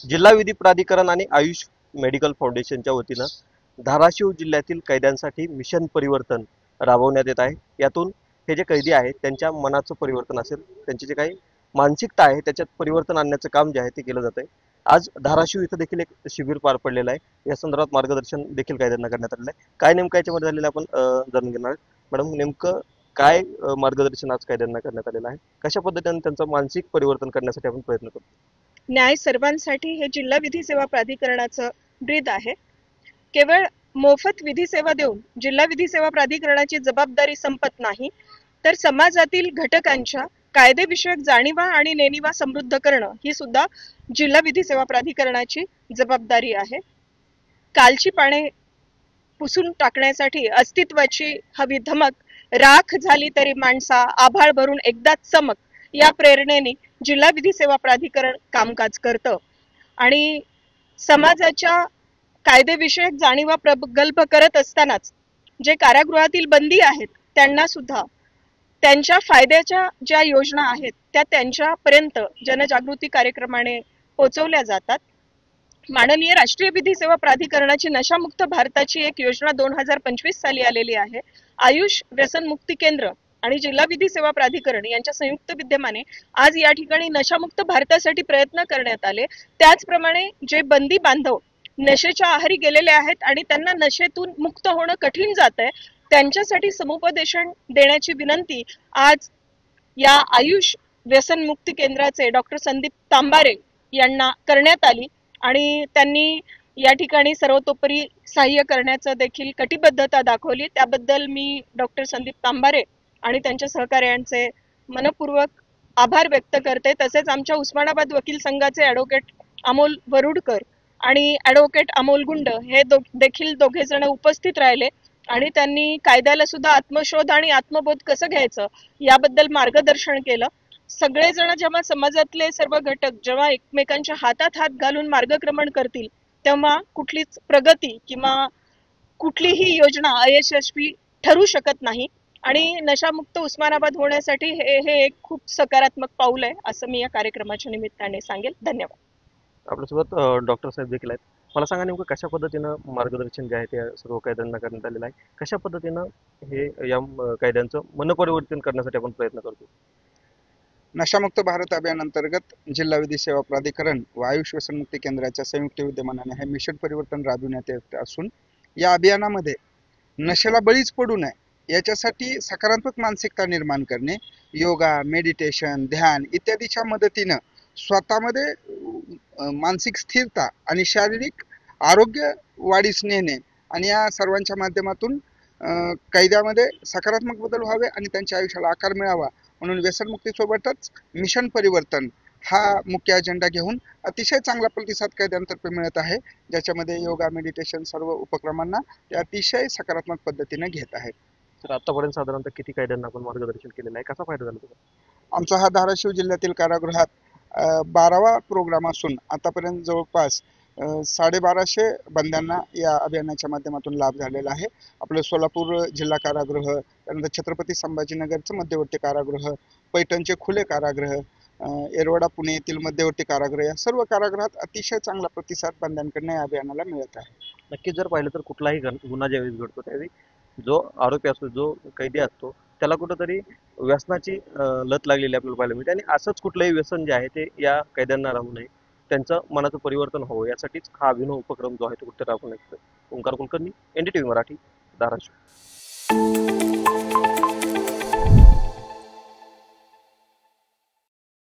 जिल्हा विधी प्राधिकरण आणि आयुष मेडिकल फाउंडेशनच्या वतीनं धाराशिव जिल्ह्यातील कैद्यांसाठी मिशन परिवर्तन राबवण्यात येत आहे। यातून हे जे कैदी आहेत त्यांच्या मनाचं परिवर्तन असेल, त्यांची जे काही मानसिकता आहे त्याच्यात परिवर्तन आणण्याचं काम जे आहे ते केलं जात आहे। आज धाराशिव इथं देखील एक शिबिर पार पडलेलं आहे। या संदर्भात मार्गदर्शन देखील कैद्यांना करण्यात आलेलं आहे। काय नेमकं याच्यामध्ये झालेलं आपण जाणून घेणार आहोत। मॅडम, नेमकं काय मार्गदर्शन आज कैद्यांना करण्यात आलेलं आहे, कशा पद्धतीने त्यांचं मानसिक परिवर्तन करण्यासाठी आपण प्रयत्न करतो? न्याय सर्वांसाठी हे जिल्हा विधी सेवा प्राधिकरणाचं ब्रीद आहे। केवळ मोफत विधी सेवा देऊन जिल्हा विधी सेवा प्राधिकरणाची जबाबदारी संपत नाही, तर समाजातील घटकांच्या कायदेविषयक जाणीवा आणि नेणीवा समृद्ध करणं ही सुद्धा जिल्हा विधी सेवा प्राधिकरणाची जबाबदारी आहे। कालची पाने पुसून टाकण्यासाठी अस्तित्वाची हवी धमक, राख झाली तरी माणसा आभाळ भरून एकदाच चमक, या प्रेरणेने जिल्हा विधी सेवा प्राधिकरण कामकाज करतं आणि समाजाच्या कायदेविषयक जाणीवा प्रगल्भ करत असतानाच जे कारागृहातील बंदी आहेत त्यांना सुद्धा त्यांच्या फायद्याच्या ज्या योजना आहेत त्या त्यांच्यापर्यंत जनजागृती कार्यक्रमाने पोहोचवल्या जातात। माननीय राष्ट्रीय विधी सेवा प्राधिकरणाची नशामुक्त भारताची एक योजना 2025 साली आलेली आहे। आयुष व्यसनमुक्ती केंद्र आणि जिल्हा विधी सेवा प्राधिकरण यांच्या संयुक्त विद्यमाने आज या ठिकाणी नशामुक्त भारतासाठी प्रयत्न करण्यात आले। त्याचप्रमाणे जे बंदी बांधव नशेच्या आहारी गेलेले आहेत आणि त्यांना नशेतून मुक्त होणं कठीण जात आहे, त्यांच्यासाठी समुपदेशन देण्याची विनंती आज या आयुष व्यसनमुक्ती केंद्राचे डॉक्टर संदीप तांबारे यांना करण्यात आली आणि त्यांनी या ठिकाणी सर्वतोपरी सहाय्य करण्याचं देखील कटिबद्धता दाखवली। त्याबद्दल मी डॉक्टर संदीप तांबारे आणि त्यांच्या सहकार्यांचे मनपूर्वक आभार व्यक्त करते। तसेच आमच्या उस्मानाबाद वकील संघाचे ॲडव्होकेट अमोल वरुडकर आणि ॲडव्होकेट अमोल गुंड हे देखील दोघे जण उपस्थित राहिले आणि त्यांनी कायद्याला सुद्धा आत्मशोध आणि आत्मबोध कसं घ्यायचं याबद्दल मार्गदर्शन केलं। सगळेजण जेव्हा समाजातले सर्व घटक जेव्हा एकमेकांच्या हातात हात घालून मार्गक्रमण करतील तेव्हा कुठलीच प्रगती किंवा कुठलीही योजना अयशस्वी ठरू शकत नाही आणि नशामुक्त उस्मानाबाद होण्यासाठी हे एक खूप सकारात्मक पाऊल आहे असं मी या कार्यक्रमाच्या निमित्ताने सांगेल। धन्यवाद। आपल्यासोबत डॉक्टर साहेब देखील आहेत। मला सांगा, नेमकं कशा पद्धतीनं मार्गदर्शन जे आहे ते सर्व कैद्यांना करण्यात आलेलं आहे, कशा पद्धतीनं हे या कैद्यांचं मनपरिवर्तन करण्यासाठी आपण प्रयत्न करतो? नशामुक्त भारत अभियान अंतर्गत जिल्हा विधी सेवा प्राधिकरण व आयुष व्यसनमुक्ती केंद्राच्या संयुक्त विद्यमानाने हे मिशन परिवर्तन राबविण्यात येत असून या अभियानामध्ये नशेला बळीच पडू नये याच्यासाठी सकारात्मक मानसिकता निर्माण करणे, योगा, मेडिटेशन, ध्यान इत्यादीच्या मदतीनं स्वतःमध्ये मानसिक स्थिरता आणि शारीरिक आरोग्य वाढीस नेणे आणि या सर्वांच्या माध्यमातून कैद्यामध्ये सकारात्मक बदल व्हावे आणि त्यांच्या आयुष्याला आकार मिळावा म्हणून व्यसनमुक्तीसोबतच मिशन परिवर्तन हा मुख्य अजेंडा घेऊन अतिशय चांगला प्रतिसाद कैद्यांतर्फे मिळत आहे, ज्याच्यामध्ये योगा, मेडिटेशन सर्व उपक्रमांना ते अतिशय सकारात्मक पद्धतीने घेत आहेत। तर आतापर्यंत साधारणतः किती कैद्यांना आपण मार्गदर्शन केलेलं आहे, कसा फायदा झाला तुम्हाला? आमचा हा धाराशिव जिल्ह्यातील कारागृहात 12वा प्रोग्राम असून आतापर्यंत जवळपास 1250 बंद्यांना या अभियानाच्या माध्यमातून लाभ झालेला आहे। आपलं सोलापूर जिल्हा कारागृह, त्यानंतर छत्रपती संभाजीनगरचं मध्यवर्ती कारागृह, पैठणचे खुले कारागृह, येरवडा पुणे येथील मध्यवर्ती कारागृह या सर्व कारागृहात अतिशय चांगला प्रतिसाद बंद्यांकडून या अभियानाला मिळत आहे। नक्कीच जर पाहिलं तर कुठलाही गुन्हा ज्यावेळेस घडतो त्यावेळी जो आरोपी असतो, जो कैदी असतो, त्याला कुठंतरी व्यसनाची लत लागलेली आपल्याला पाहायला मिळते आणि असंच कुठलंही व्यसन जे आहे ते या कैद्यांना राहू नये, त्यांचं मनाचं परिवर्तन व्हावं यासाठीच हा अभिनव उपक्रम जो आहे तो कुठे राबवण्यात येतो। ओंकार कुलकर्णी, NDTV मराठी, धाराशिव।